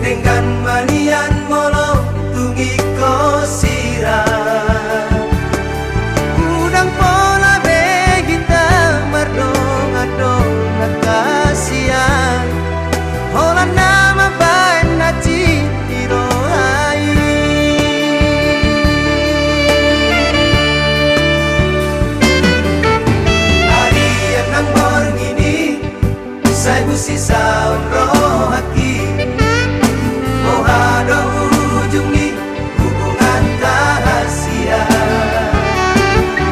Lenggan malian molo tungi ko sirah udang pola begita mardong adong nakasian hola nama bae naci irohai hari yang borng ini saya busi saun rohaki ada ujung di hubungan rahasia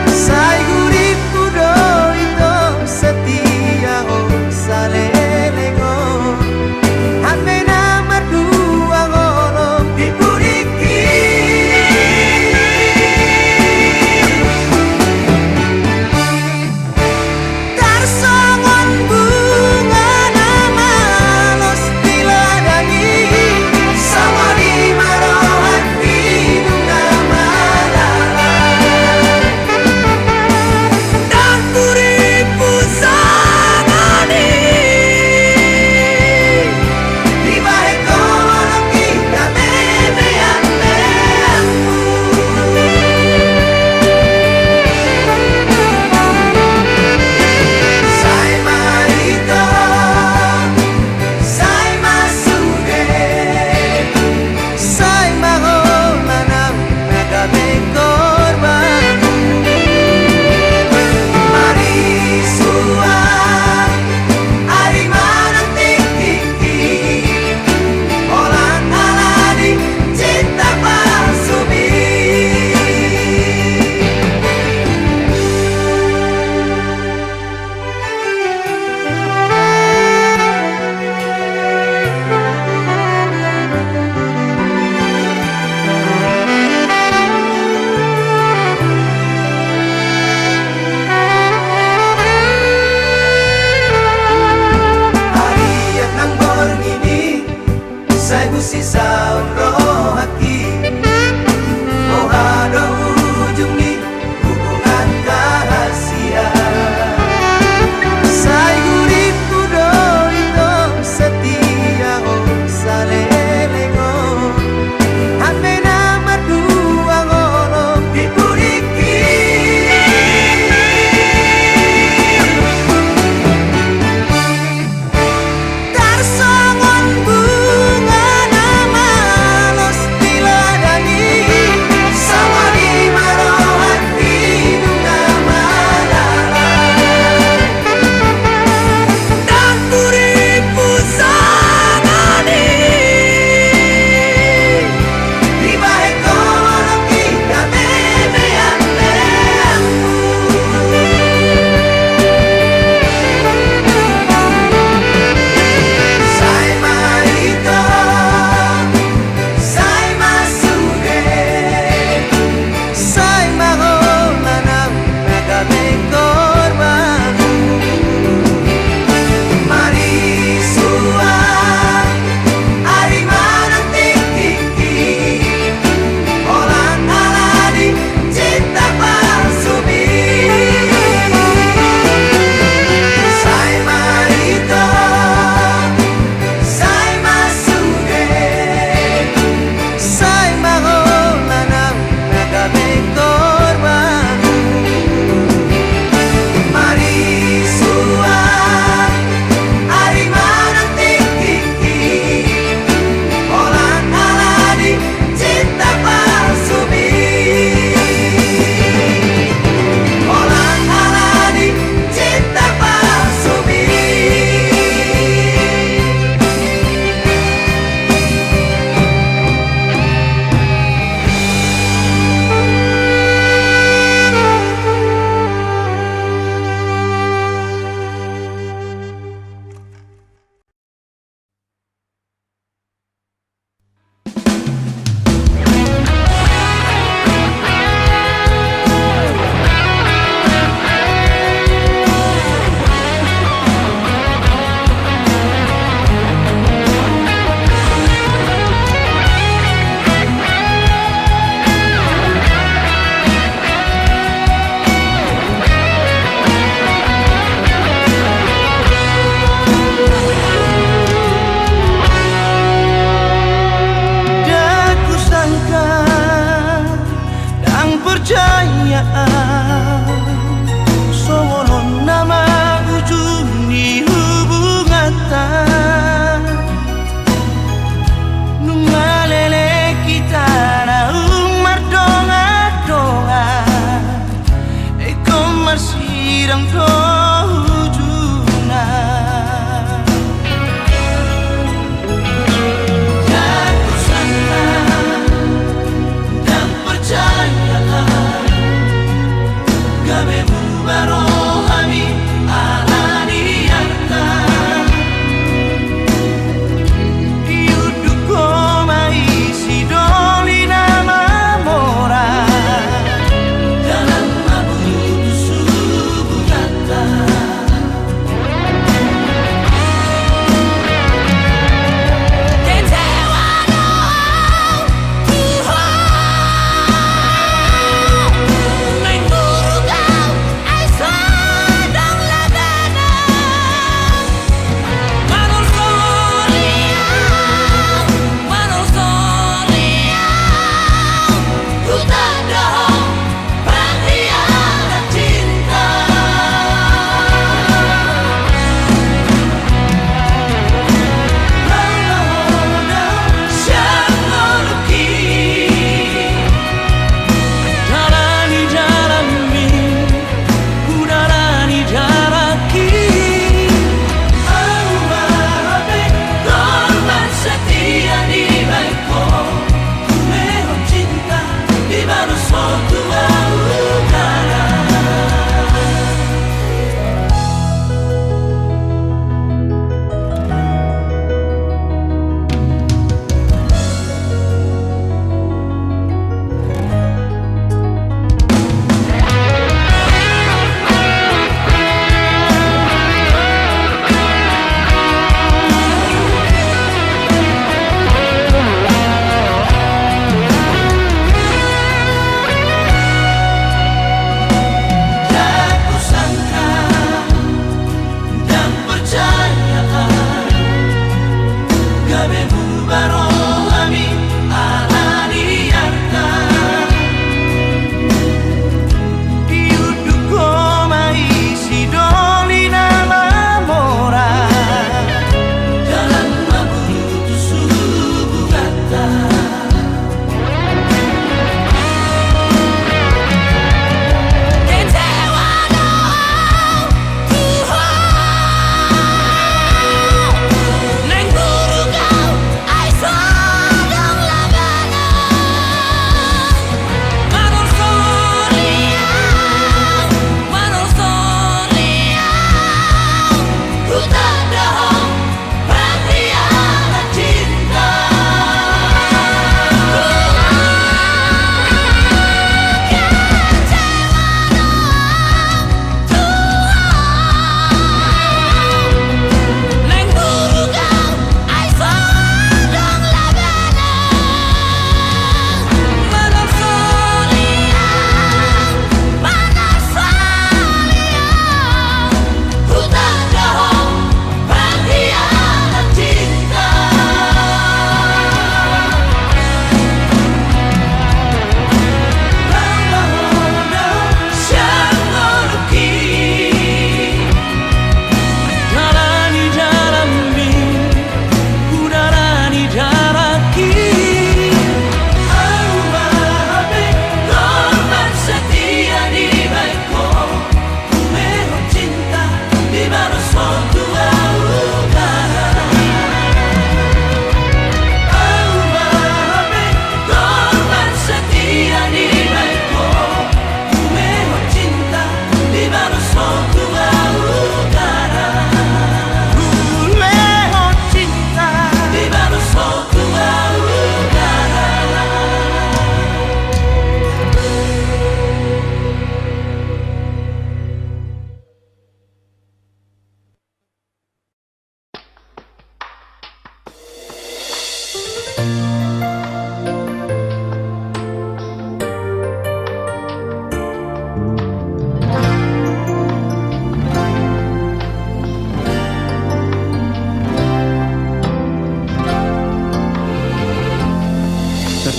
saya gurip kudo itu setia salelengo hame nama dua ngolong dipuriki tarsongon bunga nama los diladani saya busi saun rohaki oh ada ujung di hubungan rahasia saya gurip kudo itu setia salelengo hame nama dua ngolong dipuriki tarsongon bunga nama los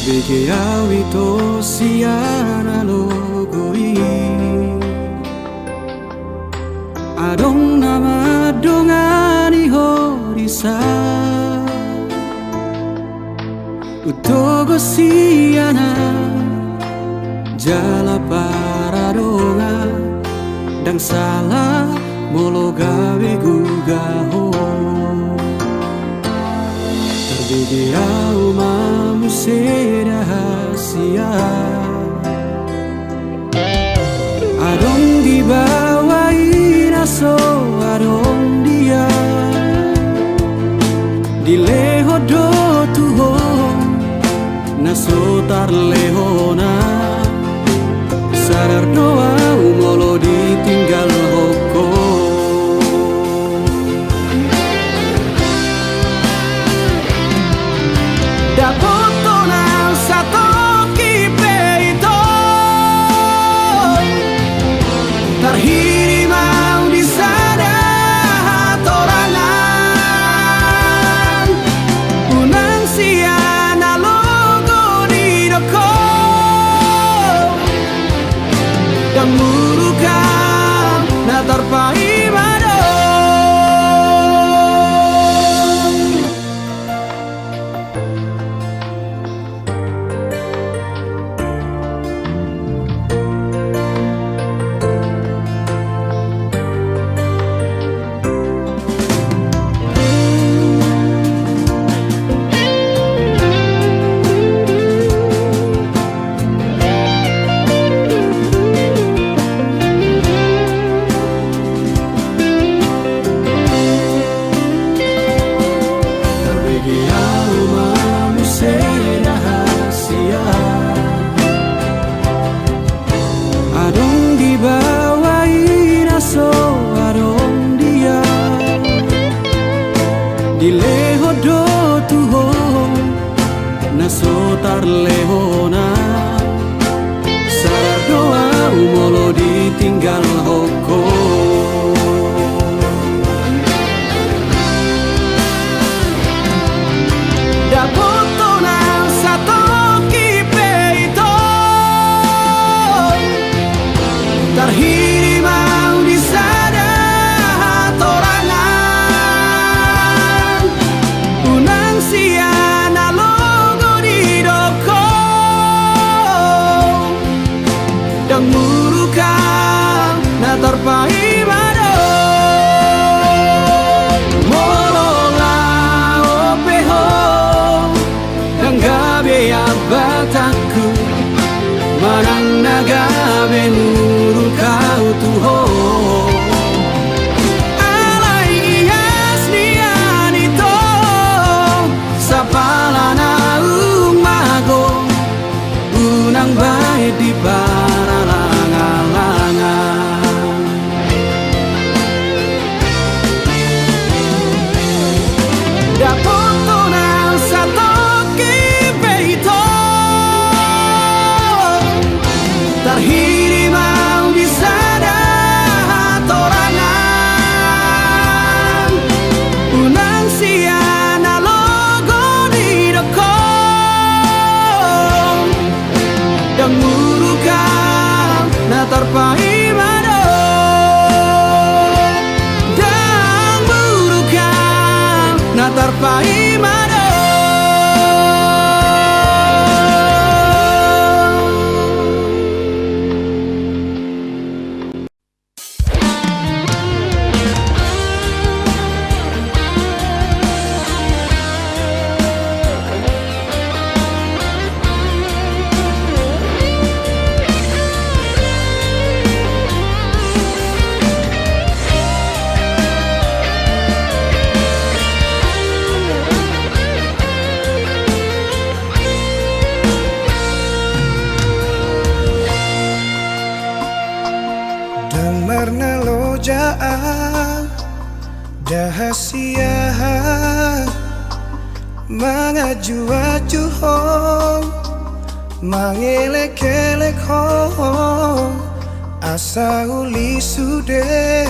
Beke awi to siana logoi Adong nama dongani horisa Utogo siana Jala para donga Dan yang salah molo gawe gugaho terbege au mamu rahasia adong dibawain aso adong dia dileho do tuho naso tar lehona sadar doa molo ditinggal hoko dapoto na sato kipeito terhiri mau di sana torangan unang siana logo di doko dan murukan na terpai mado dileho do tuho naso tar lehona sadar doa molo ditinggal hoko dapoto na sato kipeito terhiri mau di sana siana logo di doko dan murukan na terpai mado molola opeho dan gabe abataku manang nagabe murukau tuho unang baik di para langan-langan dapoto na sato kipeito terhiri mau di sana torangan unang siana logo di doko dan murukan na terpai mado dan murukan na terpai mado Dengarna lojaan dahasia mangaju-aju hong mangelek-elek hong asa uli sude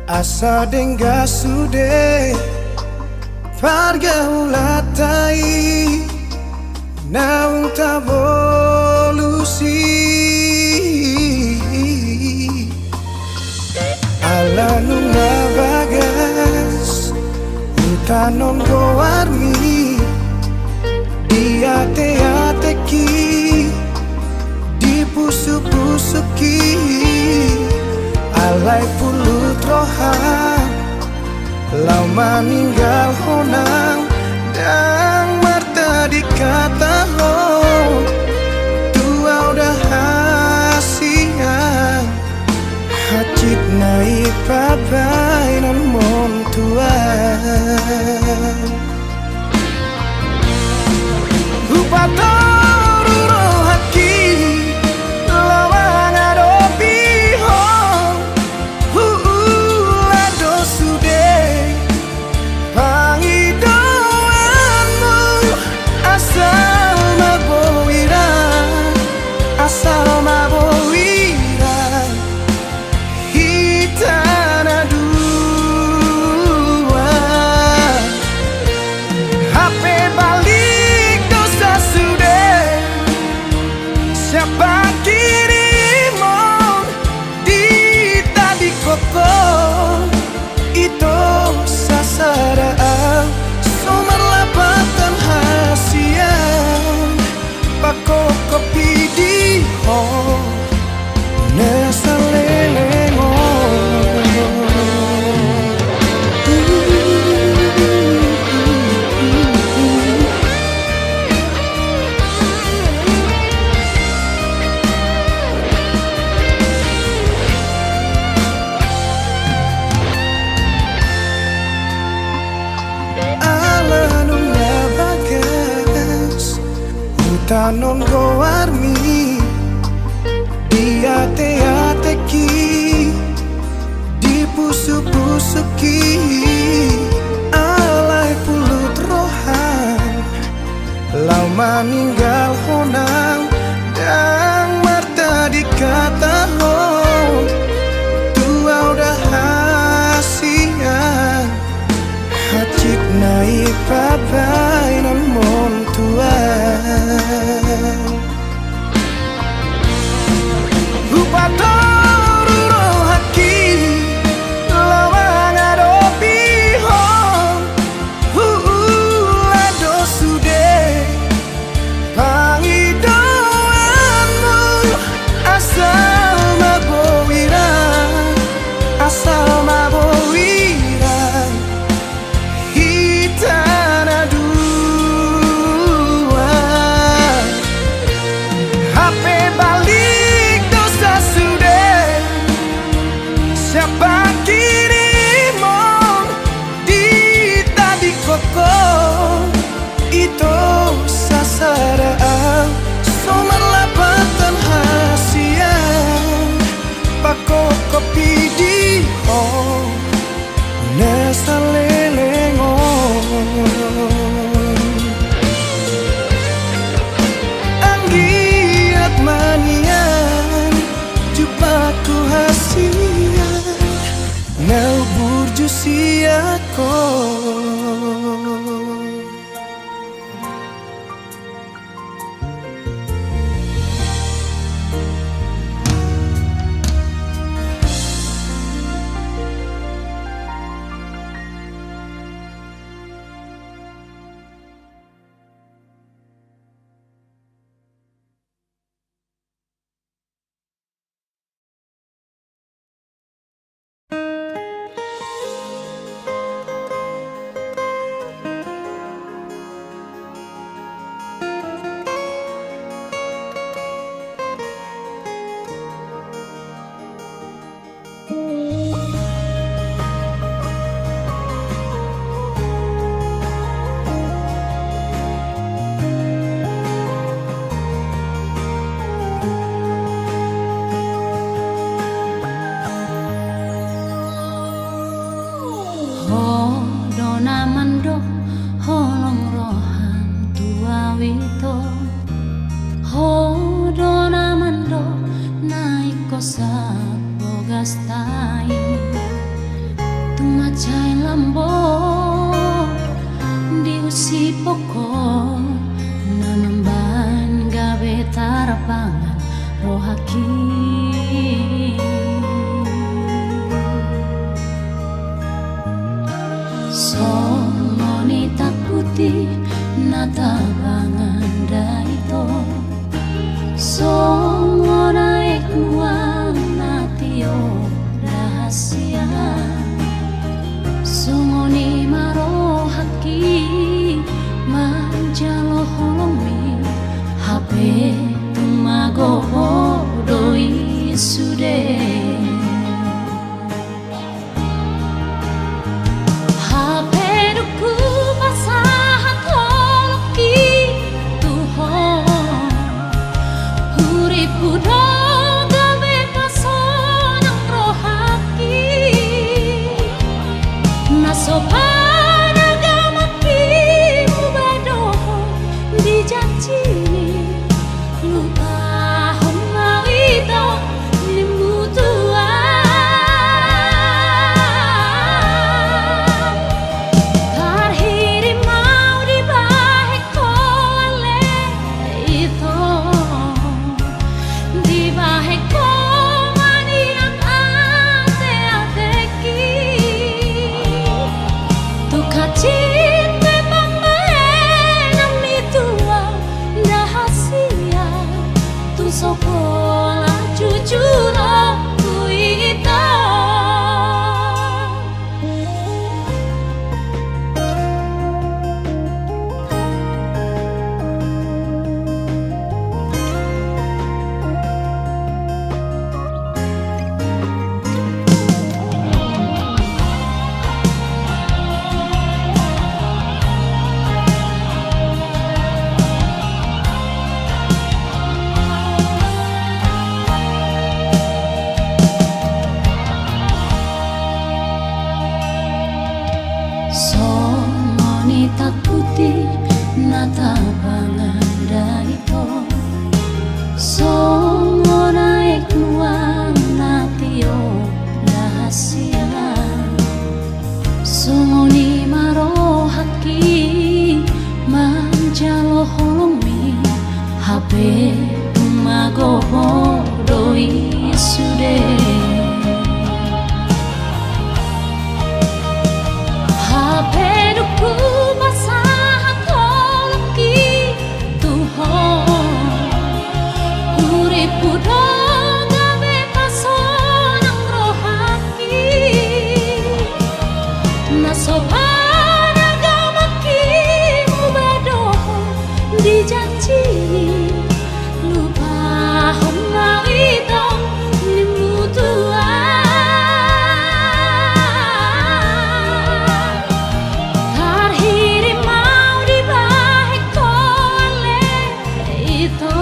asa dengga sude pargaulatai naung tabolusi ala nunga bagas utanon goarmi diate-ateki dipusu-pusuki alai pulut rohan lau maninggal honang dang marta dikata ho tua udah hasian hacit naik pabai nan mon tua Upatoru rohaki lawang adopi ho lado sude pangidoanmu asal mabowira hitana dua HP balik dosa sudah siapa kirimon di tadi koko itu sasaraan sumber lapatan hasian pako kopi di ho nesa lelengo tanon goarmi dia te-ateki dipusu-pusuki alai pulut rohan lau maninggal honang dang marta dikata ho tua udah hasian hacit naik pabai nan mon tua Upatoru rohaki lawang adopi ho lado sude pangidoanmu asal mabowira hitana dua HP balik dosa sudah siapa kirimon di tadi koko itu sasaraan sumber lapatan hasian pako kopi di ho nesa lelengo anggiat manian jupaku hasian nau burju siako tarapangan rohaki songonita putih natabangan daito songona ekuang natio Hape magoho doi sude Hape duku basah tolki Tuhan Uripu doga bebasonang rohaki Nasoban agamaki mubadoh dijanji lupa hamba itu nimutuan terhirim mau dibaheko oleh itu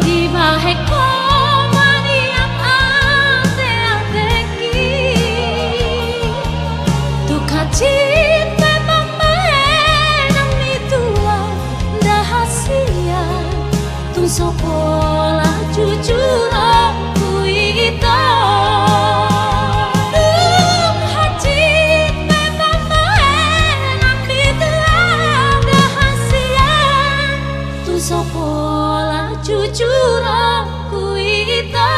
dibaheko maniam ante-anteki tukacit memang maenang ituan dahasia tung sekolah jujur aku itu tung hajit memang maenang ituan dahasia tung sekolah jujur aku itu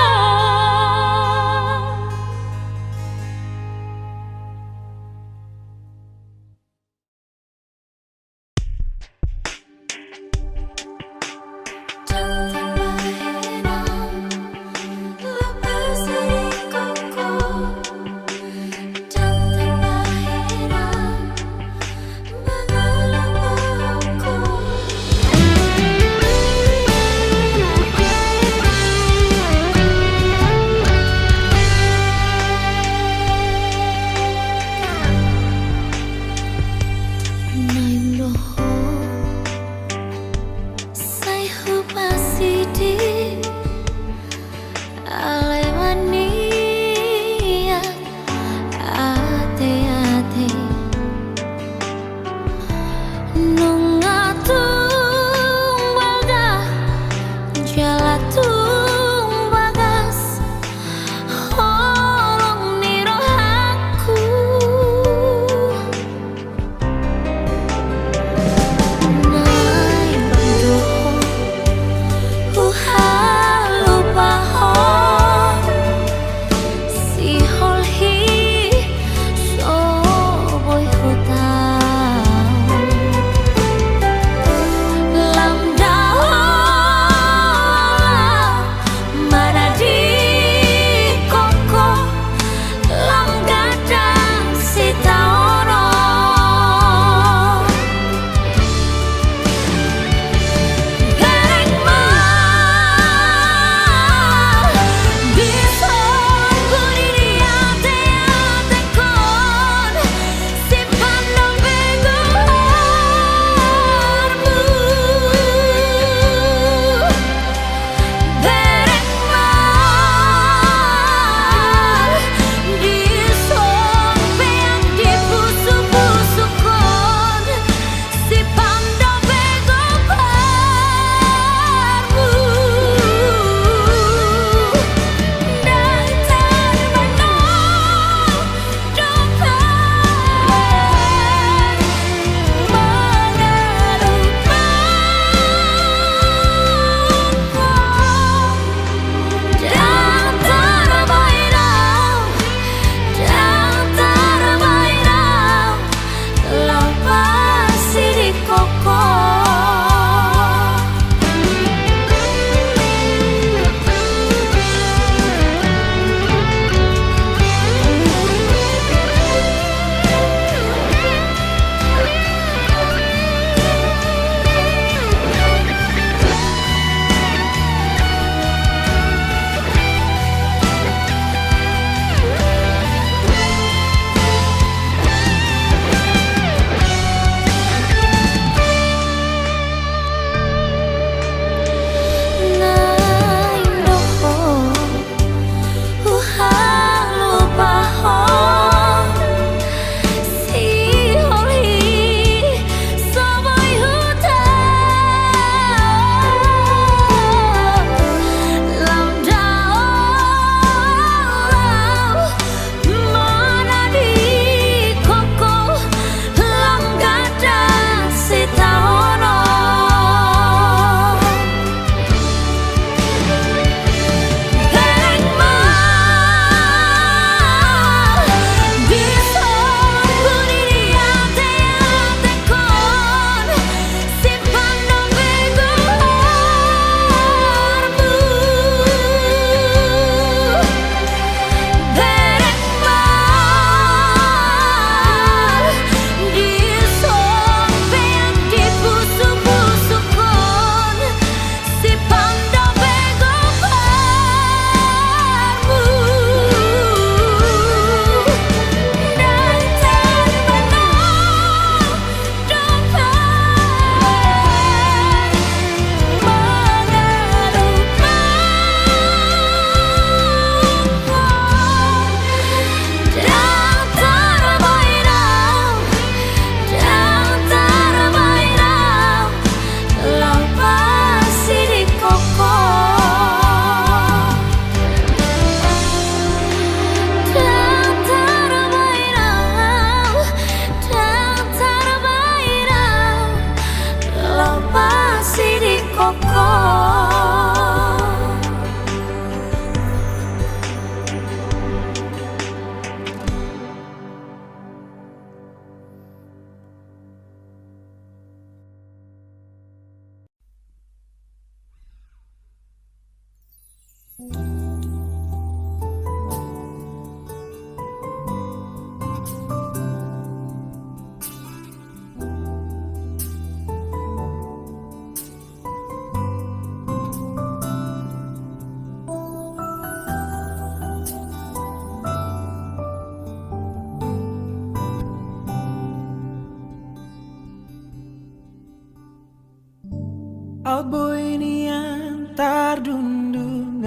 Albo ini antar dundungan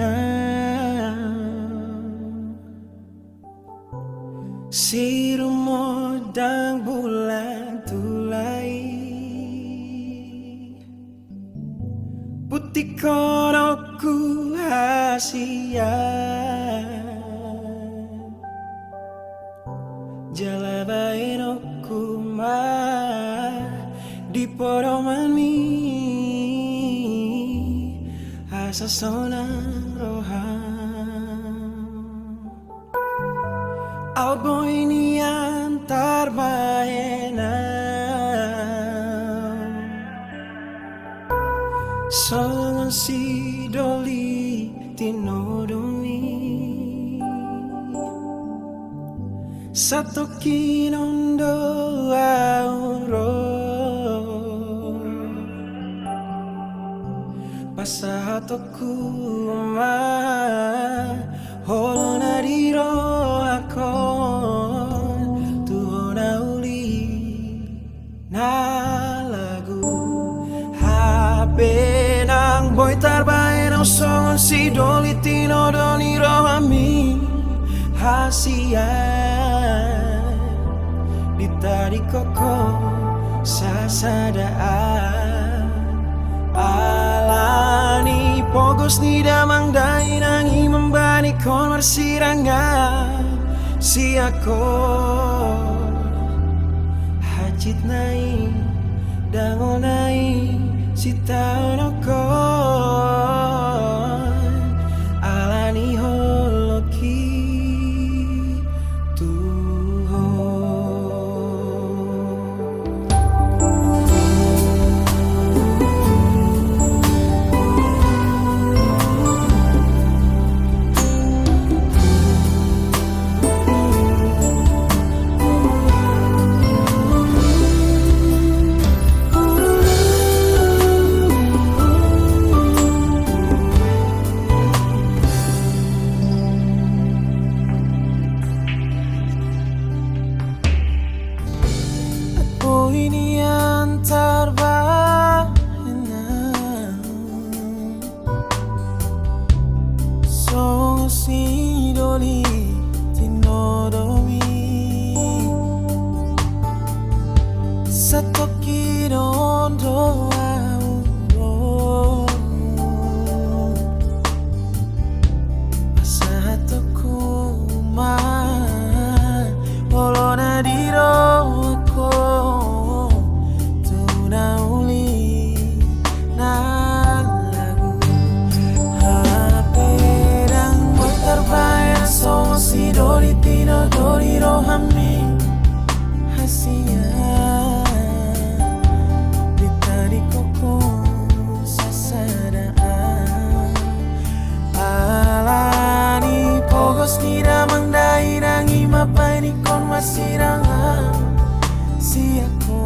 Sirumo dan bulan tulai Putih konoku hasia Jalabain oku ma di poroman mi asa sonang roham Albo ini antar baenan Songon si doli tinodomi Satu kinondo auro Pasahatoku ma holo nariro akon Tuhona uli na lagu Hape nang boy tarbae nang songon si doli tinodoni rohami Hasia Ditari koko sasadaan Alani pogos ni damang dai nangi membani kon marsirangan Si ako hajit nai dango nai si taon kon Alani holoki ini antar baenan Songo si doli tinodomi Satu kinondo auro Pasahatoku ma holo nadiro Si doli tino doli rohami hasia Ditari koko sasadaan Alani pogos ni damang dai nangi mapai ni kon masirangan Si ako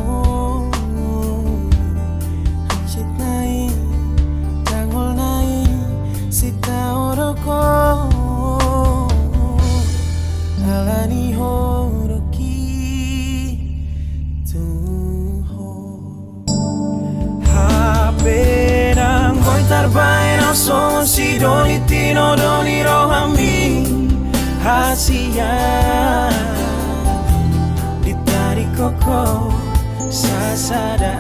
hajit nai jangol nai si taoroko Alani horoki tuho Hape nang boy tarbae nang songon si doli tino doli rohami Hasia Ditari koko sasadaan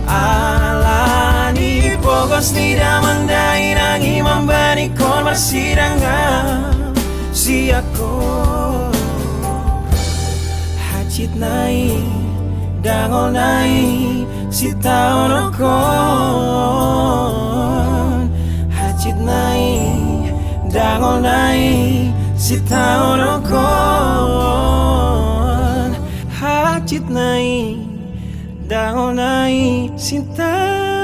Alani pogos ni damang dai nangi membani kon marsirangan Si ako hajit nai dango nai si taon kon Hajit nai dango nai si taon kon Hajit nai dango nai si taon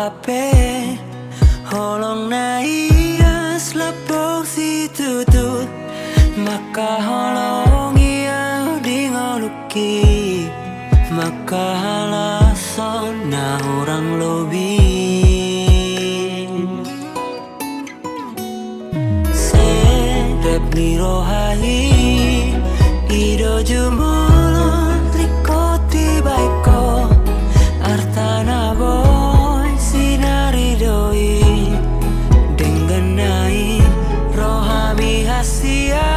HP holong na iyas lapok si tutut maka holong iya di ngoluki maka halason na orang lobi sedep ni rohai ido jumolo likoti baiko artana boy sinari doi dengan naik rohami hasian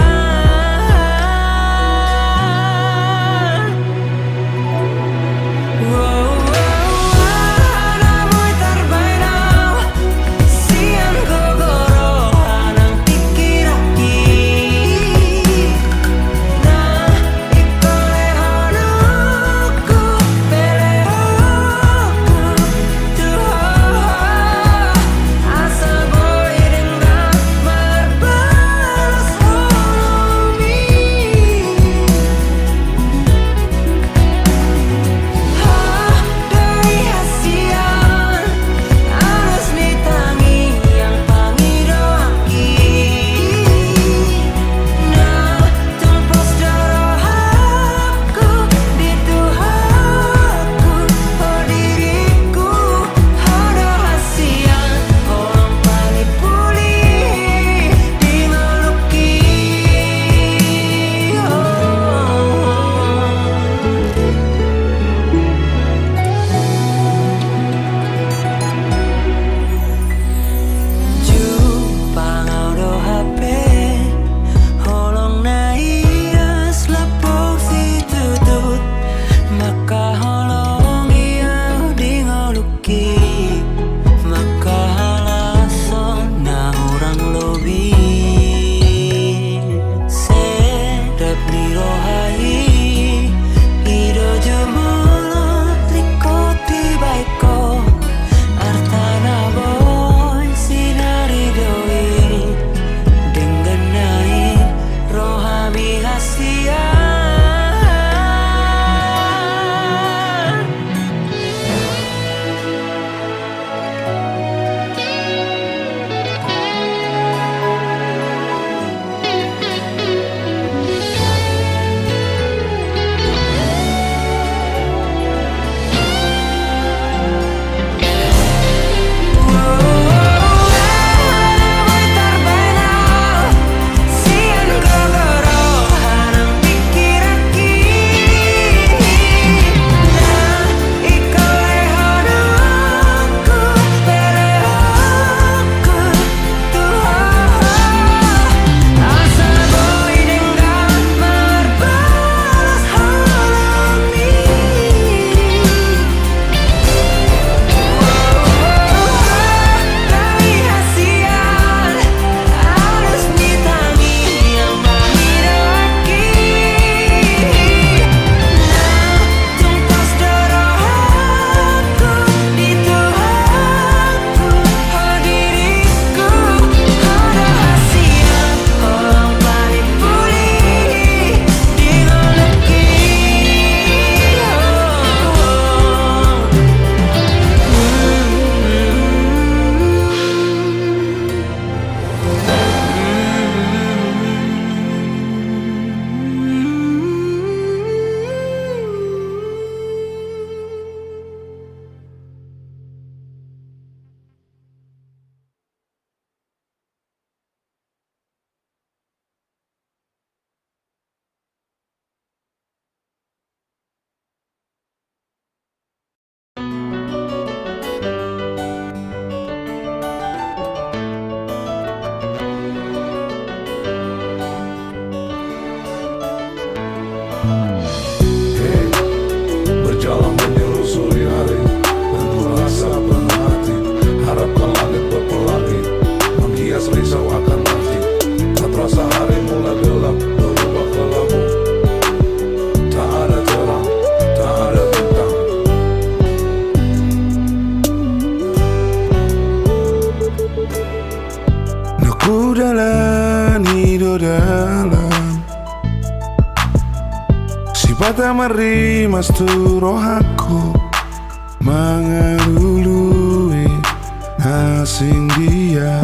Berjalan menyusuri hari penuh rasa penuh hati, harapkan langit berpelangi menghias risau akan nanti. Tak terasa hari mulai gelap berubah kelabu, tak ada terang, tak ada bintang. Aku dalam hidup dalam sifat merimas tu roh aku mengalului sing dia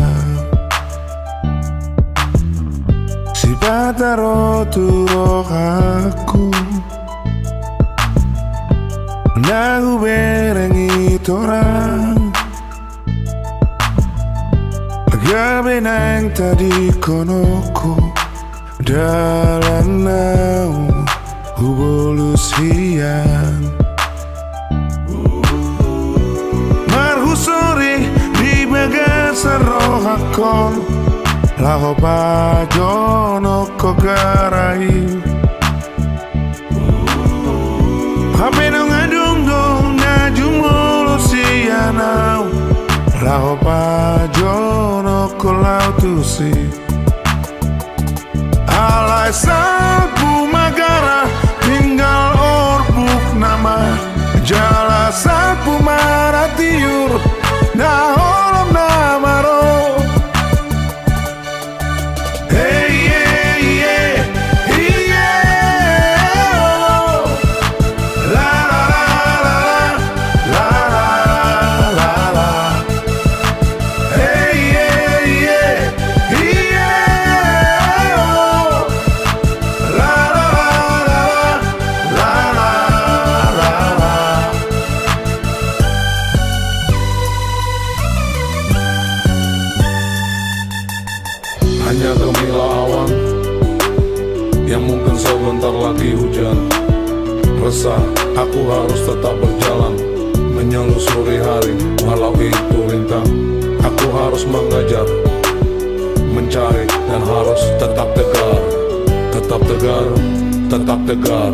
si pataro turo aku nagu berengi torang gabe nang tadi konoko dalam nau hubolus hiang marhusori di bagasar rohakon laho pajono kogarai hape nong adung dong najumolo sianau laho pajono kolau tusi alai salpu magara tinggal orbuk nama jala salpu maratiur na holom namaro hey yeah yeah yeah oh. La la la la la la la hey yeah yeah yeah oh. La la la la la. Hanya gemilah awan yang mungkin sebentar lagi hujan. Resah, aku harus tetap berjalan menyelusuri hari, walau itu rintang. Aku harus mengejar, mencari, dan harus tetap tegar. Tetap tegar, tetap tegar.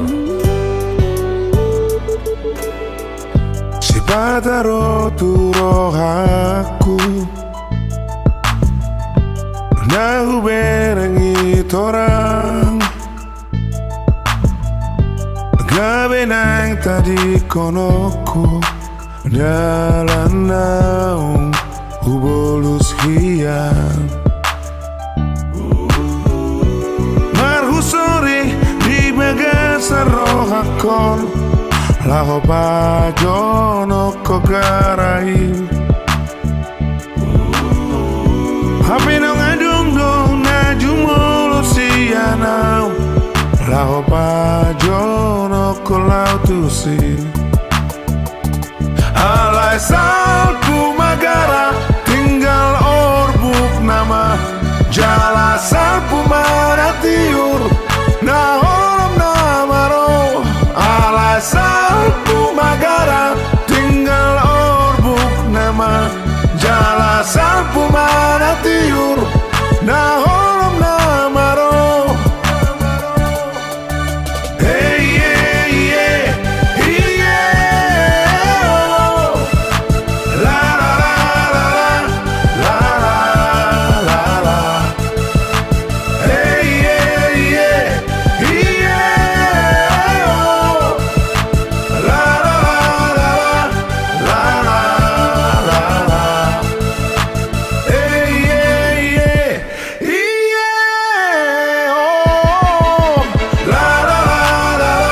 Si pataro turo aku nagu berengi torang gabe nang tadi konoko dalam naung hubolus hiang marhusori di bagasar rohakon laho pajono kogarai hape nong adung dong najumolo sianau laho pajono kolau tusi alai salpu magara tinggal orbuk nama jala salpu maratiur na holom namaro alai salpu magara tinggal orbuk nama jala salpu maratiur na holom namaro hey yeah yeah yeah oh. La la la la la la hey yeah yeah yeah oh. La la la la hey yeah yeah yeah oh. La la la.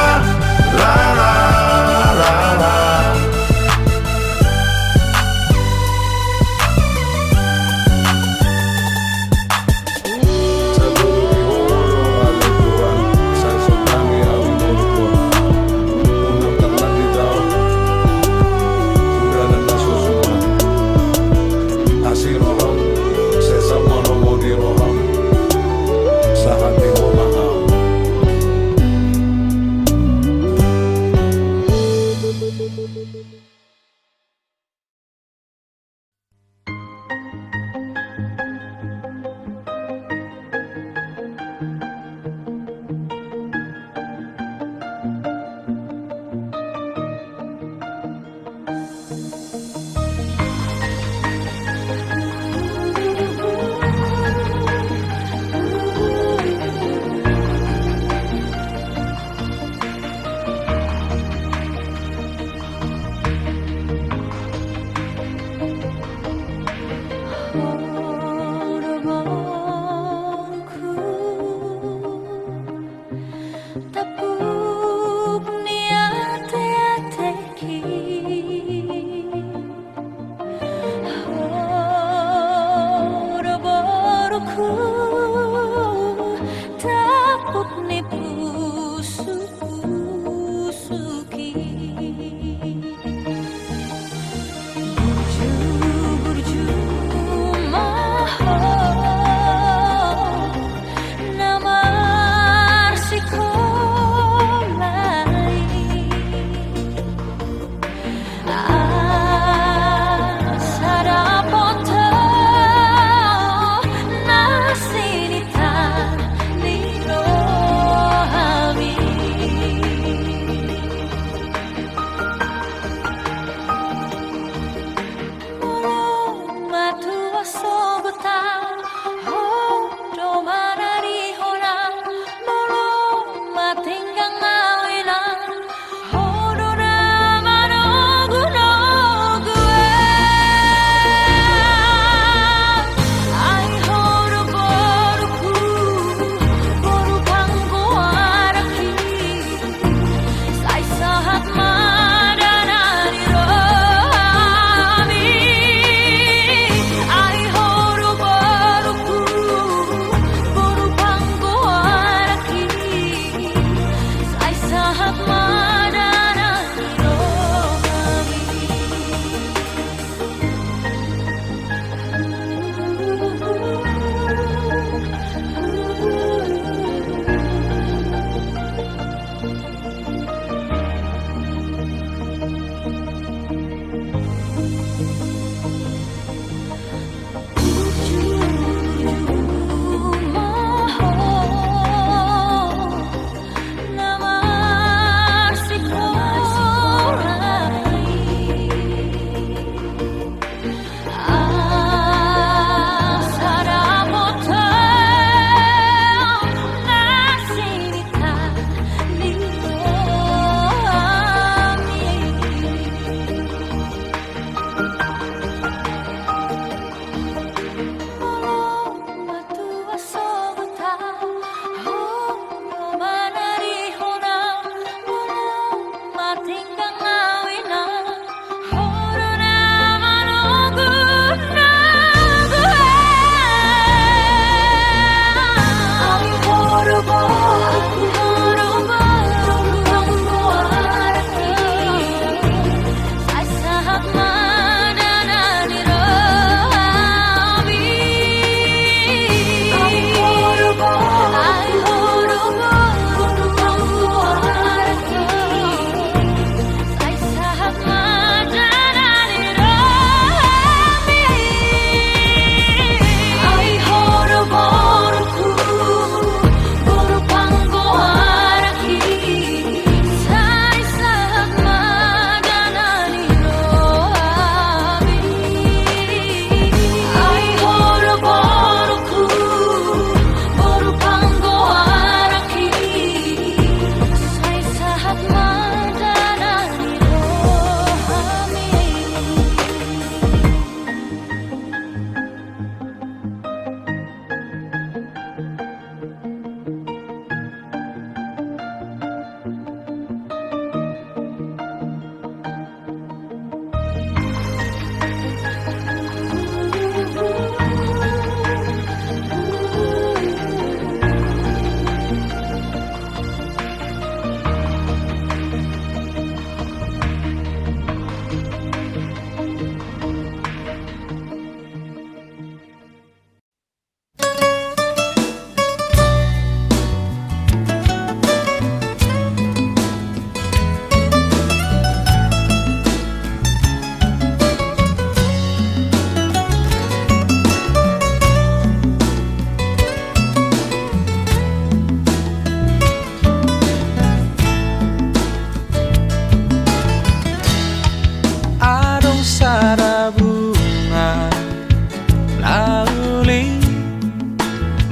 nauli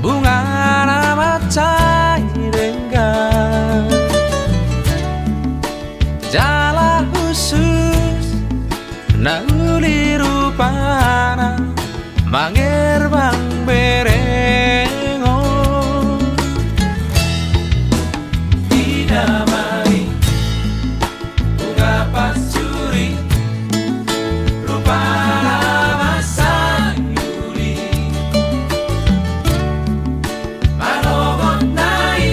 bunga nama cai denggan jala khusus nauli rupana mangir bang berengo didamai bunga pasuri rupana masayuri manogot nai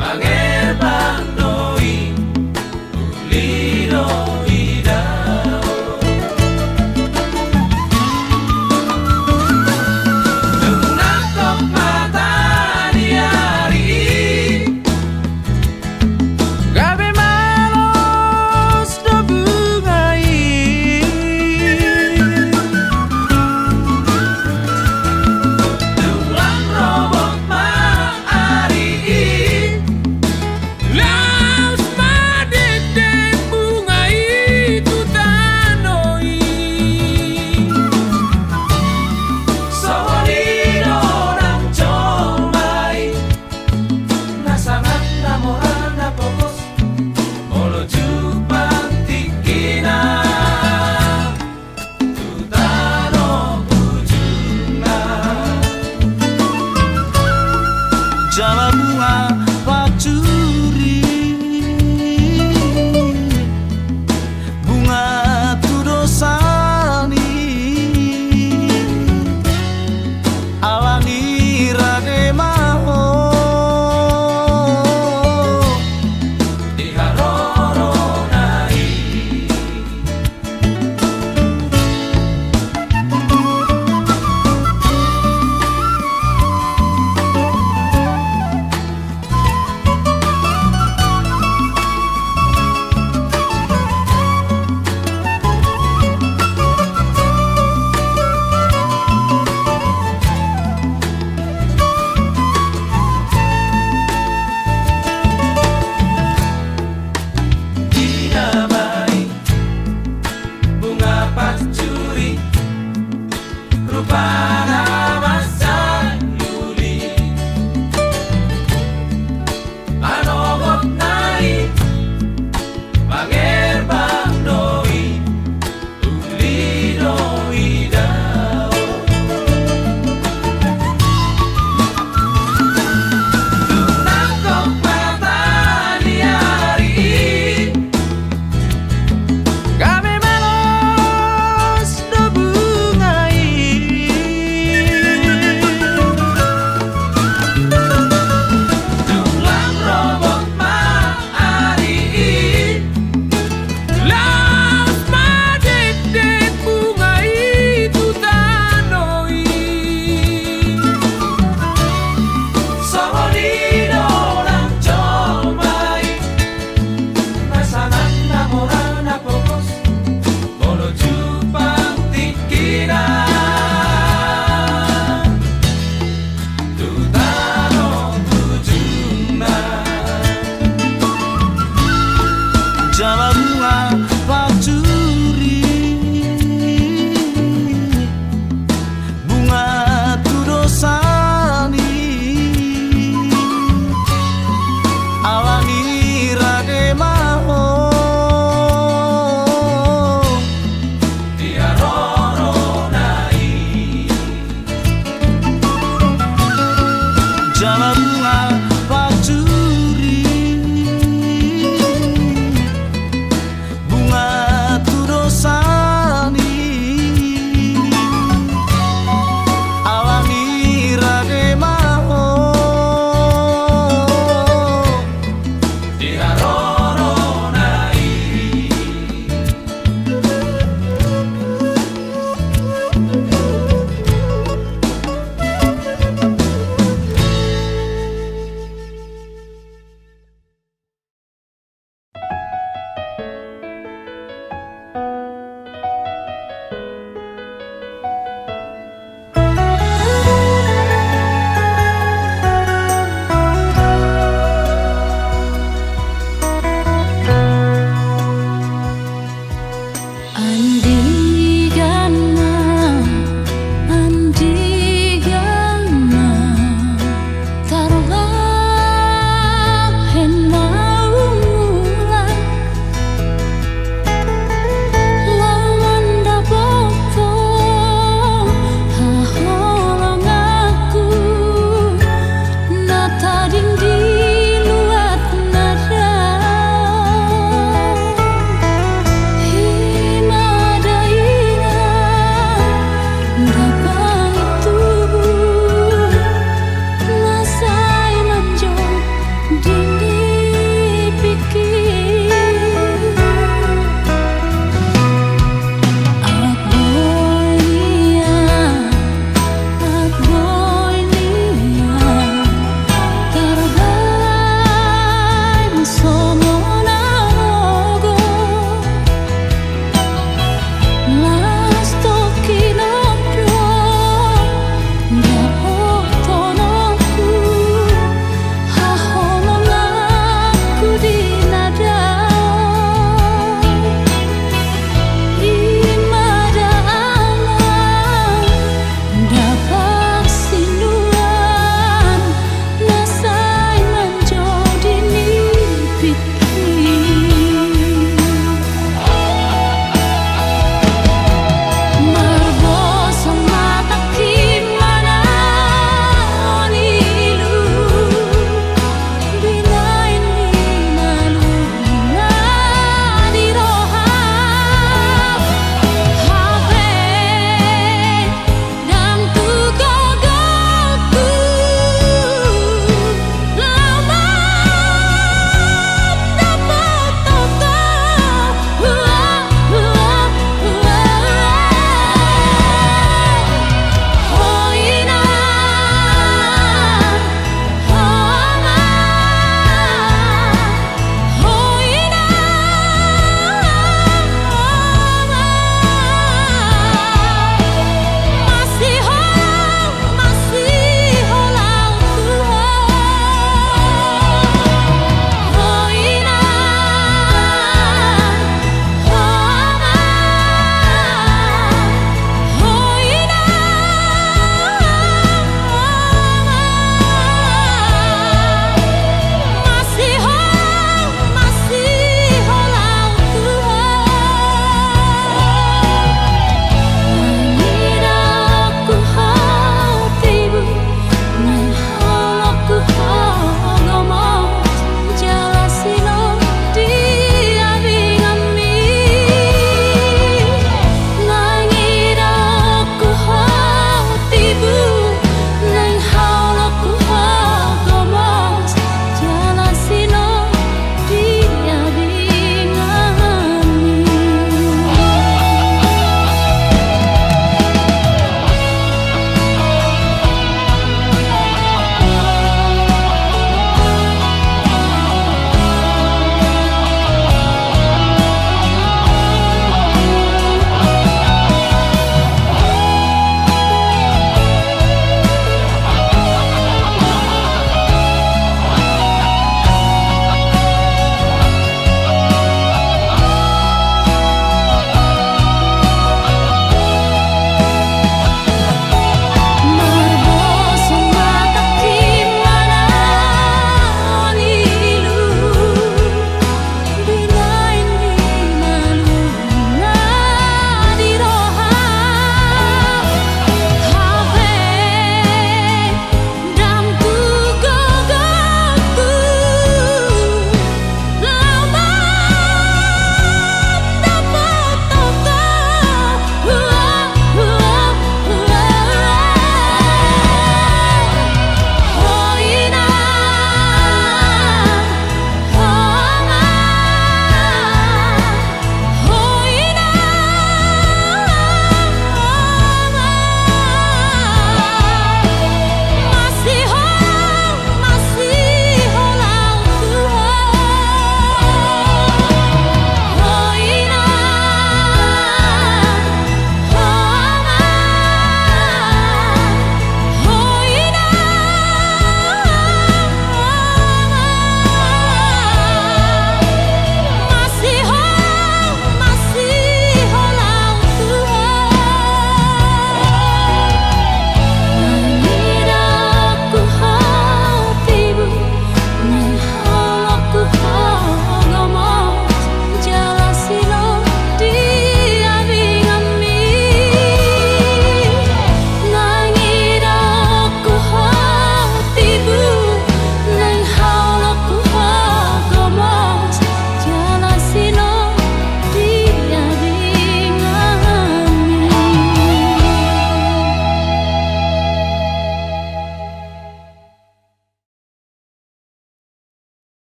mangir bang doi ulido idao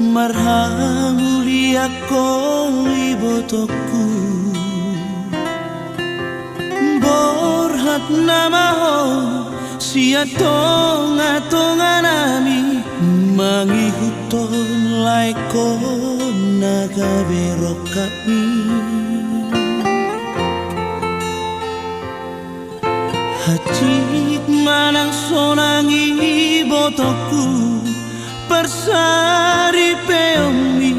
marhanguli ako ibotoku borhat namaho siya tonga nami mangihuton laiko nagaberok kami hajit manang sonangi botoku persari peomi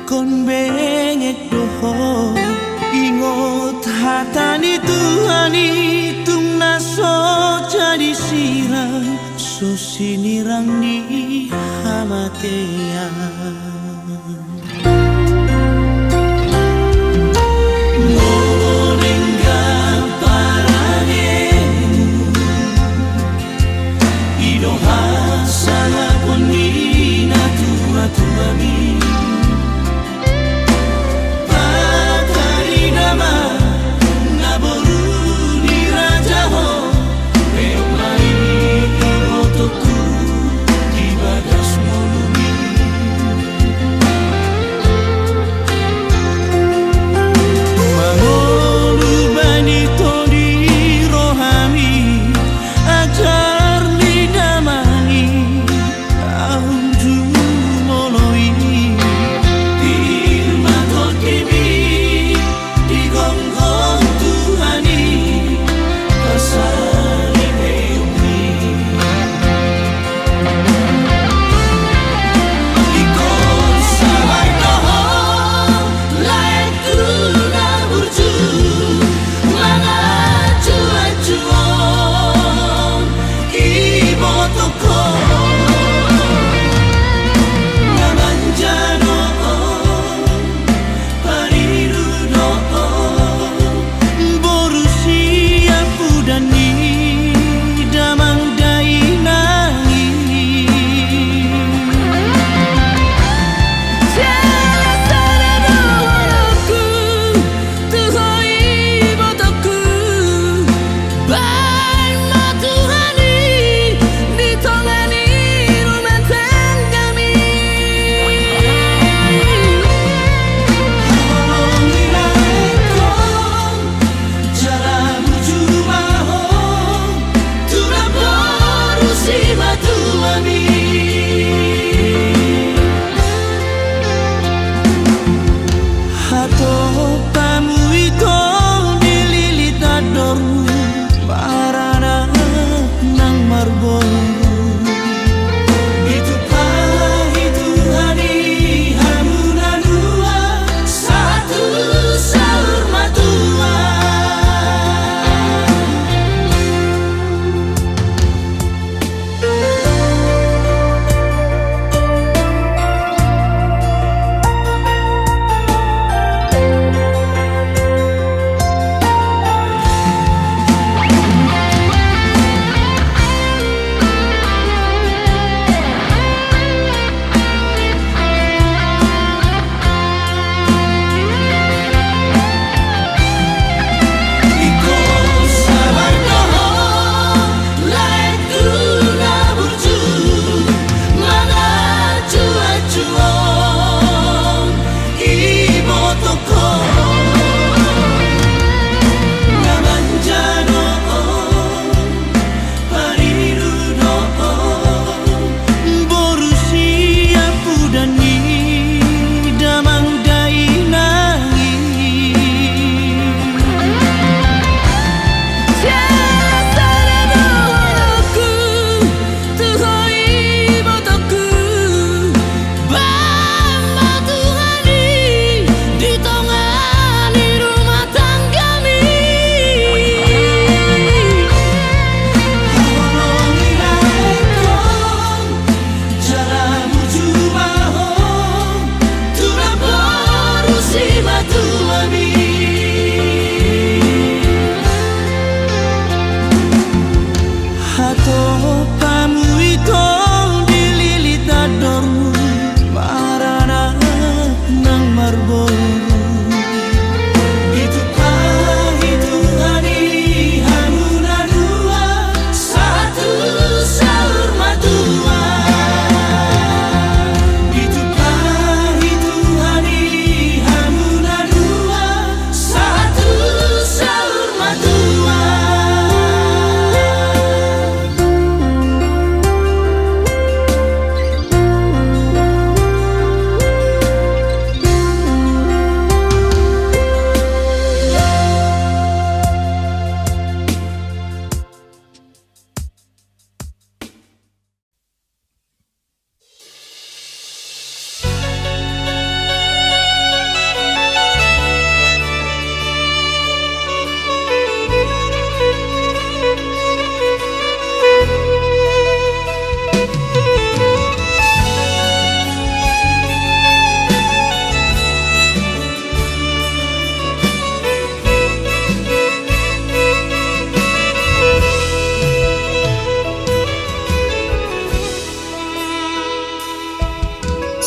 kon bengek doho ingot hatani tuhani tung naso jadi sirang so sinirang ni hamatean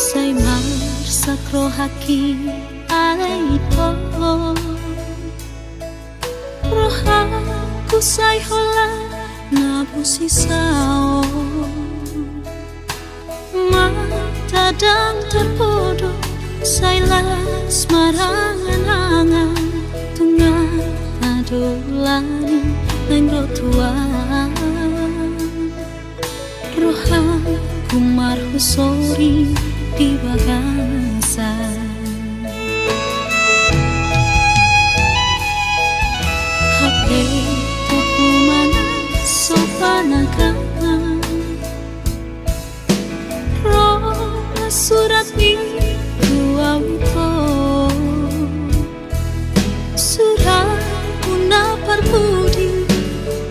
Sai mar sakro haki aito rohaku sai hola nabusi sao mata dang terpodok sai las marangan-angan tungan adolani nengro tua rohaku marhusori di bagasa Hape topu mana sopanakan roh surat ni dua wito surat una parpudi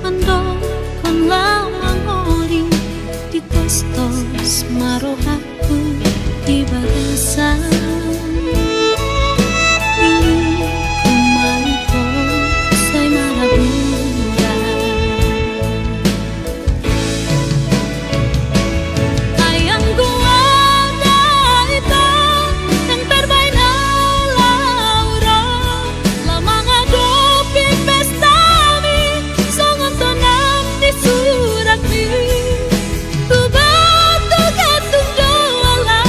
ando kon lamang oli di tostos marohaku di bagasa kumalito say marabura ayang gua ito yang terbaik na laura lamang adopi pestami songon tonam di surat mi tu batu gatung doala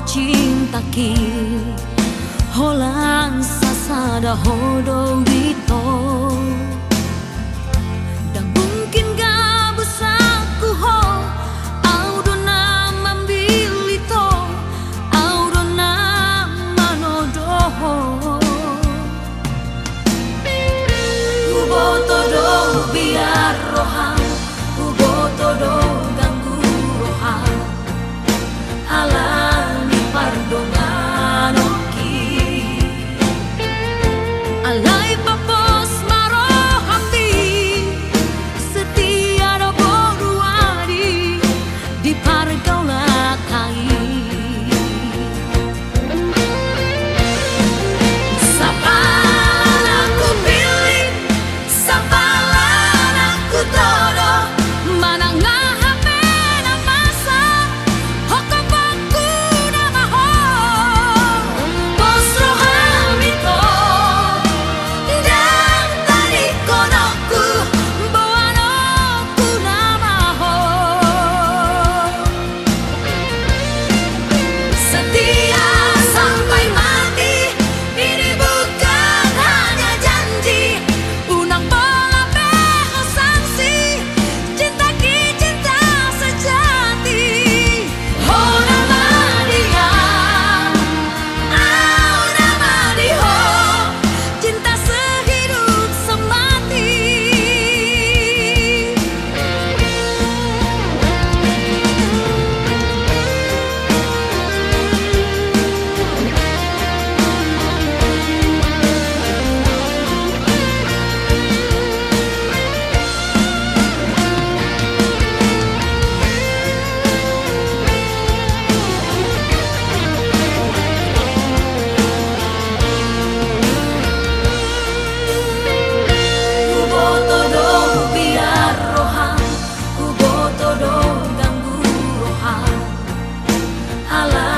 cintaki holan sasada hodo wito dan mungkin gak busaku ho audona mambilito audona manodoho uboto do biar rohan uboto do ganggu rohan alani pardongan oki alai papos maro hati setia do boruadi di pargaula kai sapalan aku pilih sapalan aku todo manangah hapena masa hokopaku nama ho bos rohamito dan tadi konoku boanoku nama ho setia sampai mati ini bukan hanya janji unang pola penuh sanksi cinta ki cinta sejati oh nama dia oh nama dia cinta sehidup semati uboto do biar rohan uboto do ganggu rohan ala